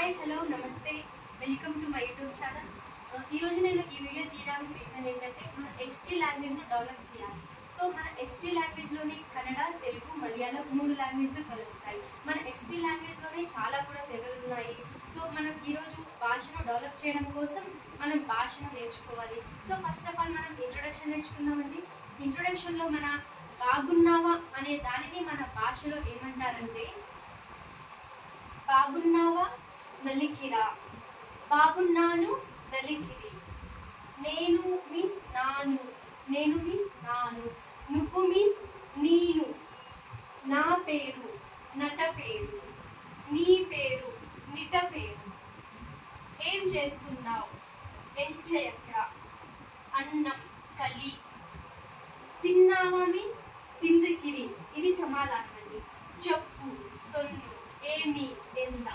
Hi hello నమస్తే welcome to my YouTube channel. ఈరోజు నేను ఈ వీడియో తీయడానికి రీజన్ ఏంటంటే మన ఎస్టీ లాంగ్వేజ్ని డెవలప్ చేయాలి. సో మన ఎస్టీ లాంగ్వేజ్లోనే కన్నడ, తెలుగు, మలయాళం 3 లాంగ్వేజ్లు కలుస్తాయి. మన ఎస్టీ లాంగ్వేజ్లోనే చాలా కూడా తెగలు ఉన్నాయి. సో మనం ఈరోజు భాషను డెవలప్ చేయడం కోసం మనం భాషను నేర్చుకోవాలి. సో ఫస్ట్ ఆఫ్ ఆల్ మనం ఇంట్రొడక్షన్ నేర్చుకుందామండి. ఇంట్రొడక్షన్లో మన బాగున్నావా అనే దానిని మన భాషలో ఏమంటారంటే బాగున్నావా నలికిరా, బాగున్నాను నలికిరి, నేను మీన్స్ నాను, నేను మీన్స్ నాను, నువ్వు మీన్స్ నీను, నా పేరు నట పేరు, నీ పేరు నిట పేరు, ఏం చేస్తున్నావు ఎంచయక్క, అన్నం కలి, తిన్నావా మీన్స్ తిండ్రికిరి, ఇది సమాధానం అండి. చెప్పు సొన్ను ఏమి ఎంత.